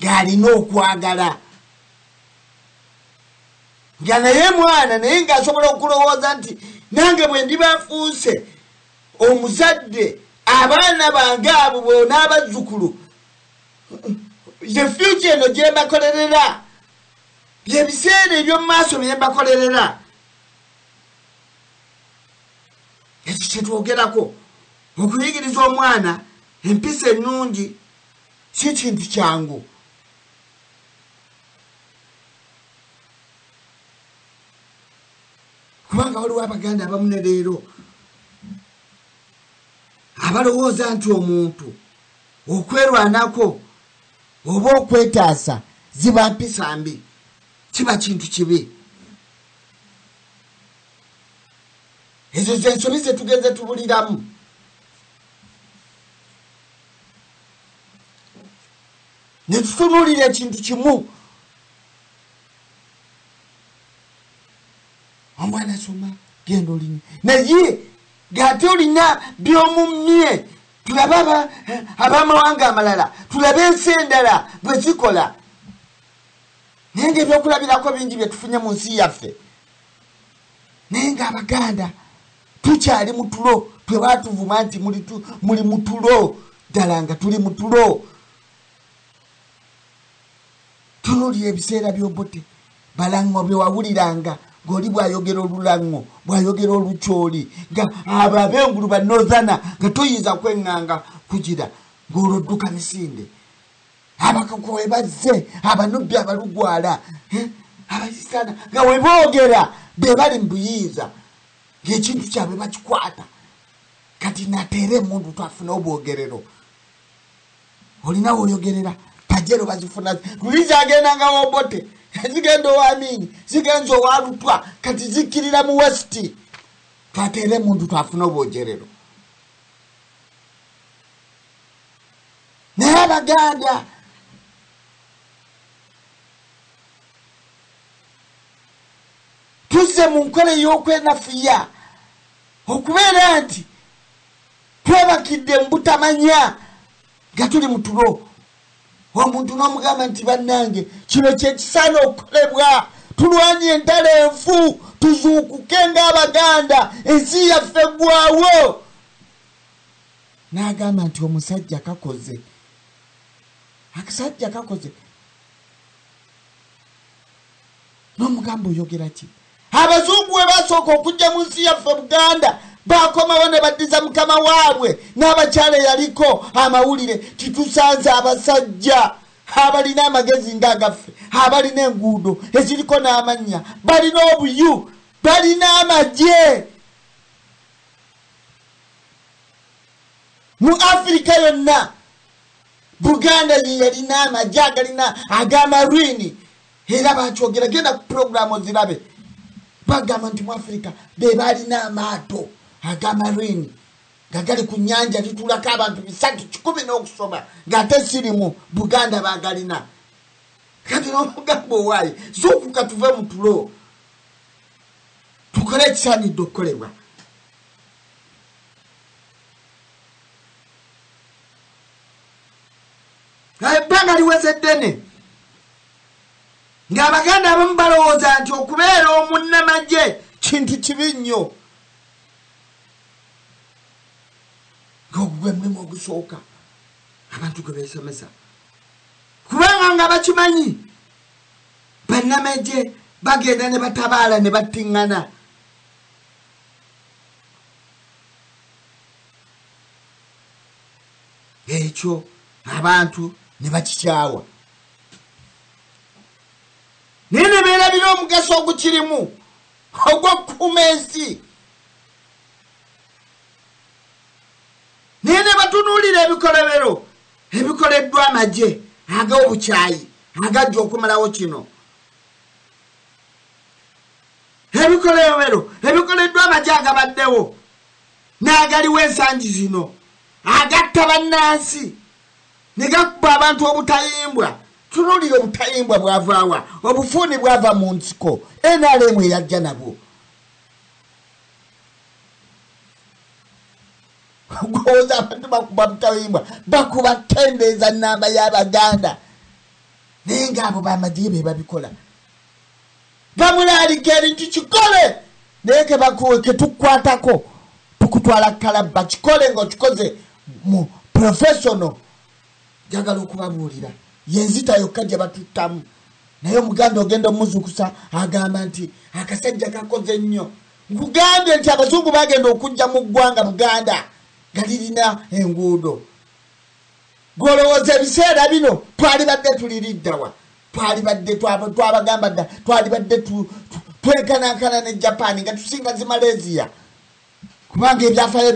ng'alina okwagala nga naye mwana naye ng'asobola okulowooza nti nange bwe ndiba nfuuse omuzadde abaana bange abo bona abazzukulu the future eno gye mbakolerera byebiseera eby'omu maaso bye mbakolerera ekyo kye twogerako okuyigiriza omwana empisa ennungi si kintu kyangu kubanga waliwo abaganda abamu ne leero abalowooza nti omuntu okwerwanako oba okwetaasa ziba mpisa mbi kiba kintu kibi ezo zensobi zetugeze tubuliramu ne tutunuulira ekintu kimu omwana asoma genda olina naye ng'ate olina by'omumye tulaba ab'amawanga amalala tulaba ensi endala bwe zikola naye ng'ebyokulabirako bingi bye tufunye mu nsi yaffe naye ng'abaganda tukyali mu tulo twe baatuvuma nti muli mu tulo ddala nga tuli mu tulo tunuulira ebiseera by'obote balango bye wawuliranga ng'oli bw'ayogera olulango bw'ayogera olukyoli nga abo ab'engulu bannozana nga toyinza kweŋŋanga kugira ng'olodduka misinde abakoko we bazze abanubbi abalugwala abayisana nga we boogera be bali mu buyinza ng'ekintu kyabwe bakikwata kati nateera emundu twafuna obwogerero olina woyogerera pajero bazifuna luli zagendanga wobote zigenda owamini zigenza owalutwa kati zikkirira mu westi twateera emundu twafuna obwogerero naye abaganda tuzze mu nkola ey'okwenafuya okubeera nti twebakidde mu butamanya nga tuli mu tulo omuntu n'omugamba nti bannange kino kyekisaana okukolebwa tulwanye entalo enfu tuzuukuke ng'abaganda ensi yaffe eggwawo n'agamba nti omusajja kakoze akasajja kakoze n'omugamba oyogera ki abazungu we basooka okujja mu nsi yaffe Buganda bakomawo ne baddiza mukama waabwe n'abakyala yaliko amawulire titusanze abasajja abalina amagezi ng'agaffe abalina enguudo eziriko n'amannya balina obuyu balina amagye mu Afirika yonna Buganda ye yalina amagye agalina ag'amarwini era bakyogera genda ku puroguramu zirabe bagamba nti mu Afirika be balina amaato ag'amarwini nga gali ku nnyanja litulako abantu 310 n'okusoma ng'ate sirimu Buganda bagalina kati n'omugambo owaayi zuukuka tuve mu tulo tukole ekisaanidde okukolebwa ebbanga liweze ddene ng'abaganda abamu balowooza nti okubeera omunnamagye kintu kibi nnyo ng'ogwe mulimu ogusooka abantu gwe beesomesa kubanga nga bakimanyi bannamagye bagenda ne batabaala ne battiŋŋana ekyo abantu ne bakikyawa naye ne beerabira omugaso ogukirimu ogw'okukuuma ensi naye ne batunuulira ebikolobero ebikoleddwa amagye ag'obukyayi agajja okumalawo kino ebikolobero ebikoleddwa amagye agabaddewo n'agaliwo ensangi zino agatta bannansi ne gakuba abantu obutayimbwa tunuulira obutayimbwa bwavaawa obufuuni bwava mu nsiko NRM eyajja nabwo gwoza abantu bakuba butayimbwa bakuba kendeeza nnamba y'abaganda naye ng'abo bamagye be babikola bamulaalika ebintu kikole naye ketukwatako tukutwala kalabba kikole ng'okikoze mu professional. Njagala okubabuulira yenzita yokka gye batuttamu naye omuganda ogenda omuzukusa agamba nti akasajja kakoze nnyo. Nkugambye nti abazungu bagenda okujja mu ggwanga Buganda nga lirina enguudo. Gwolowooza ebiseera bino twali badde tuliriddawa, twali badde twabagamba dda twali badde twenkanankana ne Japan nga tusinga zi Malaysia kubanga ebyafaayo